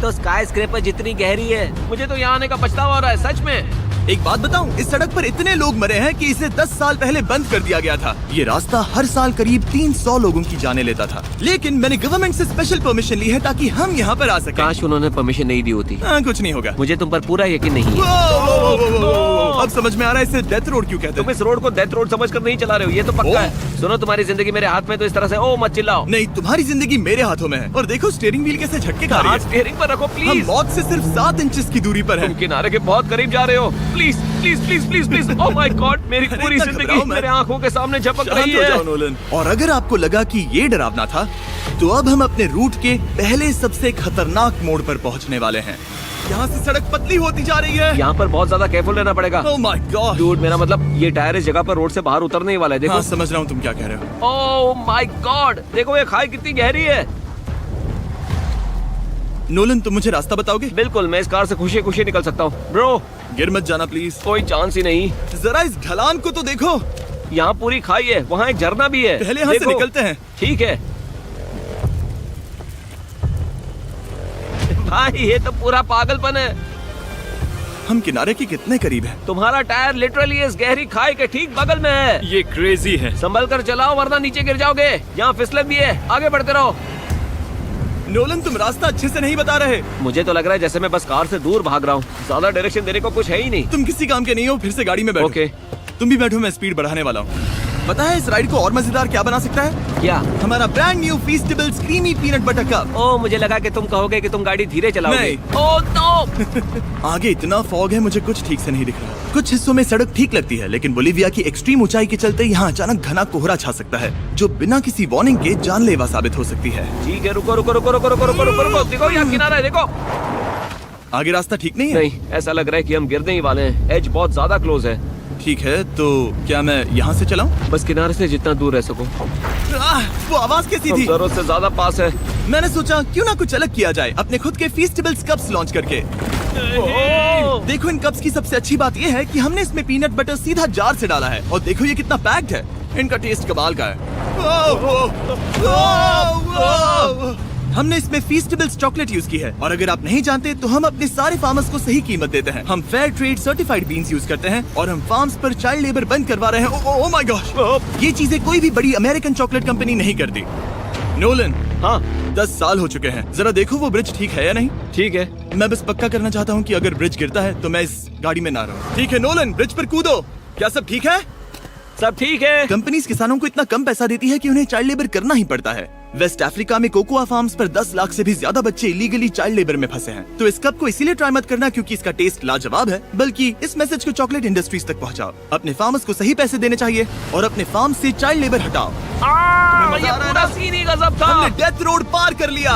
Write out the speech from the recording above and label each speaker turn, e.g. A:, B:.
A: तो sky scraper जितनी गहरी है। मुझे तो यहाँ आने का पछतावा हो रहा है, सच में।
B: एक बात बताऊं, इस सड़क पर इतने लोग मरे हैं कि इसे 10 साल पहले बंद कर दिया गया था। ये रास्ता हर साल करीब 300 लोगों की जाने लेता था, लेकिन मैंने गवर्नमेंट से स्पेशल परमिशन ली है ताकि हम यहाँ पर आ सकें।
A: काश उन्होंने परमिशन नहीं दी होती।
B: कुछ नहीं होगा।
A: मुझे तुम पर पूरा यकीन नहीं है।
B: अब समझ में आ रहा है इसे डेथ रोड क्यों कहते
A: तुम
B: हैं।
A: इस रोड को डेथ रोड समझकर नहीं चला रहे हो, ये तो पक्का है। सुनो, तुम्हारी जिंदगी मेरे हाथ में, तो इस तरह से ओ मत चिल्लाओ।
B: नहीं, तुम्हारी जिंदगी मेरे हाथों में है। और देखो स्टीयरिंग व्हील कैसे झटके खा रही
A: हाथ
B: है।
A: स्टीयरिंग पर रखो
B: हम
A: प्लीज।
B: मौत से सिर्फ 7 इंचेस की दूरी पर हैं।
A: तुम किनारे के बहुत करीब जा रहे हो। Please please please please please. Oh my God, मेरी
B: अरे
A: पूरी
B: इतना
A: जिंदगी
B: घबराओ मत।
A: मेरे आंखों के सामने झपक
B: शांत
A: रही
B: हो जाओ
A: है।
B: नोलन। और अगर आपको लगा कि ये डरावना था, तो अब हम अपने रूट के पहले सबसे खतरनाक मोड़ पर पहुंचने वाले हैं। यहाँ से सड़क पतली होती जा रही है।
A: यहाँ पर बहुत ज्यादा केयरफुल रहना पड़ेगा।
B: Oh my God.
A: डूड, मेरा मतलब ये टायर इस जगह पर रोड से बाहर उतरने ही वाला है। देखो।
B: हाँ, समझ रहा हूँ तुम क्या कह रहे हो।
A: ओह माय गॉड, देखो ये खाई कितनी गहरी है।
B: नोलन, तुम मुझे रास्ता बताओगे?
A: बिल्कुल, मैं इस कार से खुशी खुशी निकल सकता हूँ। ब्रो,
B: गिर मत जाना प्लीज।
A: कोई चांस ही नहीं।
B: जरा इस ढलान को तो देखो।
A: यहाँ पूरी खाई है, वहाँ एक झरना भी है।
B: पहले यहाँ से
A: देखो।
B: निकलते हैं।
A: ठीक है भाई, ये तो पूरा पागलपन है।
B: हम किनारे के कितने करीब हैं?
A: तुम्हारा टायर लिटरली इस गहरी खाई के ठीक बगल में है।
B: ये क्रेजी है।
A: संभल कर चलाओ वरना नीचे गिर जाओगे। यहाँ फिसलन भी है, आगे बढ़ते रहो।
B: नोलन, तुम रास्ता अच्छे से नहीं बता रहे।
A: मुझे तो लग रहा है जैसे मैं बस कार से दूर भाग रहा हूँ। ज्यादा डायरेक्शन देने को कुछ है ही नहीं।
B: तुम किसी काम के नहीं हो, फिर से गाड़ी में बैठो।
A: ओके।
B: तुम भी बैठो, मैं स्पीड बढ़ाने वाला हूँ। पता है इस राइड को और मजेदार क्या बना सकता है?
A: क्या?
B: हमारा brand new Feastables creamy peanut butter cup.
A: ओ, मुझे लगा कि तुम कहोगे कि तुम गाड़ी धीरे चलाओगे।
B: नहीं।
A: Oh no.
B: आगे इतना फॉग है, मुझे कुछ ठीक से नहीं दिख रहा। कुछ हिस्सों में सड़क ठीक लगती है, लेकिन बोलीविया की एक्सट्रीम ऊंचाई के चलते यहाँ अचानक घना कोहरा छा सकता है, जो बिना किसी वार्निंग के जानलेवा साबित हो सकती है।
A: ठीक है, रुको रुको रुको रुको रुको रुको रुको रुको। देखो यहाँ किनारा है, देखो।
B: आगे रास्ता ठीक नहीं है?
A: नहीं, ऐसा लग रहा है कि हम गिरने ही वाले हैं। एज बहुत ज्यादा क्लोज है।
B: ठीक है, तो क्या मैं यहाँ से चलाऊं?
A: बस किनारे से जितना दूर रह सको।
B: वो आवाज कैसी
A: हम
B: थी?
A: जरूरत से ज्यादा पास है।
B: मैंने सोचा क्यों ना कुछ अलग किया जाए, अपने खुद के फीस्टेबल्स कप्स लॉन्च करके।
A: ओह!
B: देखो, इन कप्स की सबसे अच्छी बात ये है कि हमने इसमें पीनट बटर सीधा जार से डाला है, और देखो ये कितना पैक्ड है। इनका टेस्ट कमाल का है। हमने इसमें फीस्टेबल्स चॉकलेट यूज की है, और अगर आप नहीं जानते तो हम अपने सारे फार्मर्स को सही कीमत देते हैं। हम fair trade certified beans use करते हैं, और हम फार्म्स पर चाइल्ड लेबर बंद करवा रहे हैं। ओह माय गॉश, ये चीजें कोई भी बड़ी अमेरिकन चॉकलेट कंपनी नहीं करती। नोलन,
A: हाँ
B: 10 साल हो चुके हैं, जरा देखो वो ब्रिज ठीक है या नहीं।
A: ठीक है।
B: मैं बस पक्का करना चाहता हूँ कि अगर ब्रिज गिरता है तो मैं इस गाड़ी में ना रहूं। ठीक है नोलन, ब्रिज पर कूदो। क्या सब ठीक है?
A: सब ठीक है।
B: कंपनीज किसानों को इतना कम पैसा देती है कि उन्हें चाइल्ड लेबर करना ही पड़ता है। वेस्ट अफ्रीका में कोकोआ फार्म्स पर 10 लाख से भी ज्यादा बच्चे इलीगली चाइल्ड लेबर में फंसे हैं। तो इस कप को इसीलिए ट्राई मत करना क्योंकि इसका टेस्ट लाजवाब है, बल्कि इस मैसेज को चॉकलेट इंडस्ट्रीज तक पहुंचाओ। अपने फार्मर्स को सही पैसे देने चाहिए और अपने फार्म से चाइल्ड लेबर हटाओ।
A: ये पूरा सीन ही गजब था।
B: हमने डेथ रोड पार कर लिया।